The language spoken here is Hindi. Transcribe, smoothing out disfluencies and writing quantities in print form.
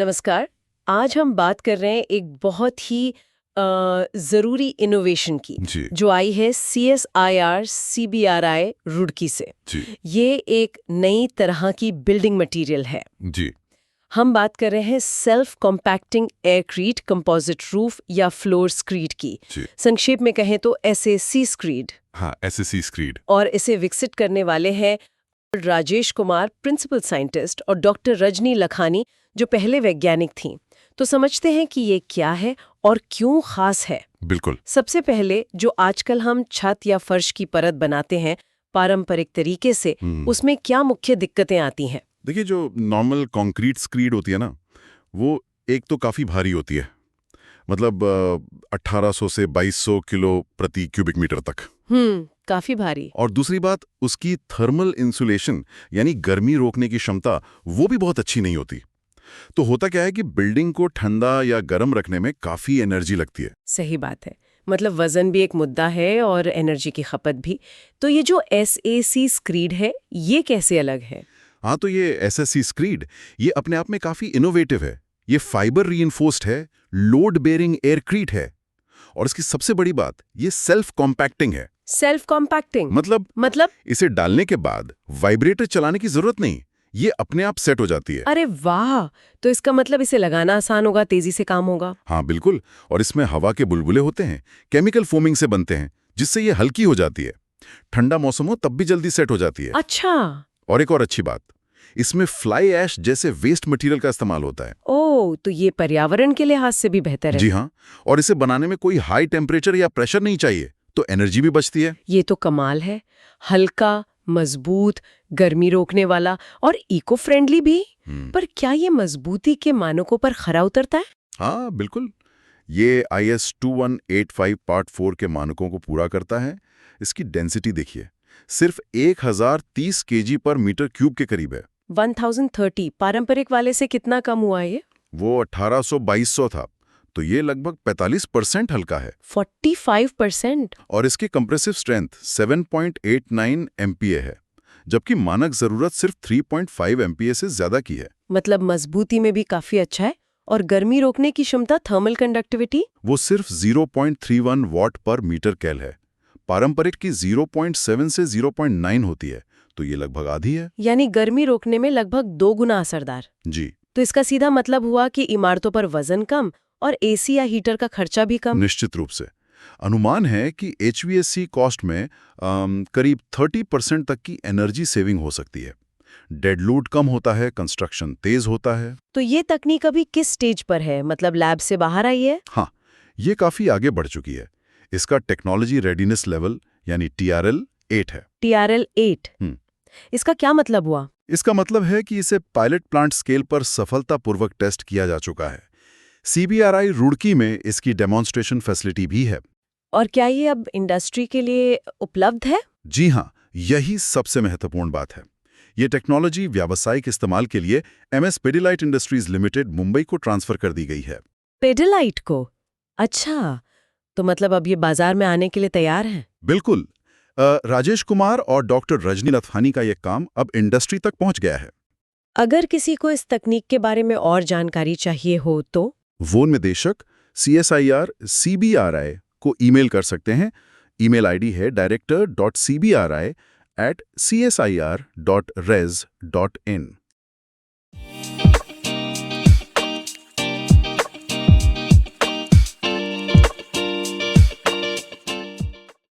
नमस्कार। आज हम बात कर रहे हैं एक बहुत ही ज़रूरी इनोवेशन की, जी। जो आई है CSIR CBRI रुड़की से। जी। ये एक नई तरह की बिल्डिंग मटेरियल है। जी। हम बात कर रहे हैं सेल्फ कॉम्पैक्टिंग एयरक्रीट कंपोजिट रूफ या फ्लोर स्क्रीड की। जी। संक्षेप में कहें तो SAC स्क्रीड। हाँ, SSC स्क्रीड। और इसे विकसित करने वाले हैं राजेश कुमार, प्रिंसिपल साइंटिस्ट, और डॉक्टर रजनी लखानी, जो पहले वैज्ञानिक थीं। तो समझते हैं कि ये क्या है और क्यों खास है। बिल्कुल। सबसे पहले, जो आजकल हम छत या फर्श की परत बनाते हैं पारंपरिक तरीके से, उसमें क्या मुख्य दिक्कतें आती हैं? देखिए, जो नॉर्मल कंक्रीट स्क्रीड होती है ना, वो एक तो काफ़ी भारी होती है। मतलब 1800 से 2200 किलो प्रति क्यूबिक मीटर तक। काफी भारी। और दूसरी बात, उसकी थर्मल इंसुलेशन यानी गर्मी रोकने की क्षमता वो भी बहुत अच्छी नहीं होती। तो होता क्या है कि बिल्डिंग को ठंडा या गर्म रखने में काफ़ी एनर्जी लगती है। सही बात है। मतलब वजन भी एक मुद्दा है और एनर्जी की खपत भी। तो ये जो SAC स्क्रीड है, ये कैसे अलग है? हाँ, तो ये SSC स्क्रीड ये अपने आप में काफ़ी इनोवेटिव है। ये फाइबर रीइंफोर्स्ड है, लोड बेयरिंग एयरक्रीट है, और इसकी सबसे बड़ी बात, ये सेल्फ कॉम्पैक्टिंग है। सेल्फ कॉम्पैक्टिंग मतलब? इसे डालने के बाद वाइब्रेटर चलाने की जरूरत नहीं, ये अपने आप सेट हो जाती है। अरे वाह! तो इसका मतलब इसे लगाना आसान होगा, तेजी से काम होगा। हाँ बिल्कुल, और इसमें हवा के बुलबुले होते हैं, केमिकल फोमिंग से बनते हैं, जिससे ये हल्की हो जाती है। ठंडा मौसम हो तब भी जल्दी सेट हो जाती है। अच्छा। और एक और अच्छी बात, इसमें फ्लाई ऐश जैसे वेस्ट मटेरियल का इस्तेमाल होता है। ओह, तो ये पर्यावरण के लिहाज से भी बेहतर है। जी हाँ, और इसे बनाने में कोई हाई टेम्परेचर या प्रेशर नहीं चाहिए, तो एनर्जी भी बचती है। ये तो कमाल है। हल्का, मजबूत, गर्मी रोकने वाला और इको फ्रेंडली भी। पर क्या ये मजबूती के मानकों पर खरा उतरता है? हाँ बिल्कुल, ये IS 2185 पार्ट 4 के मानकों को पूरा करता है। इसकी डेंसिटी देखिए, सिर्फ 1030 kg पर मीटर क्यूब के करीब है। 1030 पारंपरिक वाले से कितना कम हुआ ये? वो 1800-2200 था, तो ये लगभग 45% हल्का है। 45%? और इसकी कंप्रेसिव स्ट्रेंथ 7.89 MPa है, जबकि मानक जरूरत सिर्फ 3.5 MPa से ज्यादा की है। मतलब मजबूती में भी काफी अच्छा है। और गर्मी रोकने की क्षमता, थर्मल कंडक्टिविटी? वो सिर्फ 0.31 वॉट पर मीटर कैल है। पारंपरिक की 0.7 से 0.9 होती है, तो ये लगभग आधी है। यानी गर्मी रोकने में लगभग 2 गुना असरदार। जी। तो इसका सीधा मतलब हुआ कि इमारतों पर वजन कम और AC या हीटर का खर्चा भी कम। निश्चित रूप से। अनुमान है कि HVAC कॉस्ट में करीब 30% तक की एनर्जी सेविंग हो सकती है। डेड लोड कम होता है, कंस्ट्रक्शन तेज होता है। तो ये तकनीक अभी किस स्टेज पर है? मतलब लैब से बाहर आई है? हाँ, ये काफी आगे बढ़ चुकी है। इसका टेक्नोलॉजी रेडीनेस लेवल यानी TRL 8 है। TRL 8? इसका क्या मतलब हुआ? इसका मतलब है कि इसे पायलट प्लांट स्केल पर सफलतापूर्वक टेस्ट किया जा चुका है। CBRI रुड़की में इसकी डेमोन्स्ट्रेशन फैसिलिटी भी है। और क्या ये अब इंडस्ट्री के लिए उपलब्ध है? जी हाँ, यही सबसे महत्वपूर्ण बात है। ये टेक्नोलॉजी व्यावसायिक इस्तेमाल के लिए MS Pidilite industries limited Mumbai को ट्रांसफर कर दी गई है। पेडिलाइट को? अच्छा, तो मतलब अब ये बाजार में आने के लिए तैयार है? बिल्कुल। राजेश कुमार और डॉक्टर रजनी लथानी का ये काम अब इंडस्ट्री तक पहुंच गया है। अगर किसी को इस तकनीक के बारे में और जानकारी चाहिए हो तो? वो निदेशक CSIR CBRI को ईमेल कर सकते हैं। ईमेल आईडी है director.cbri@csir.res.in।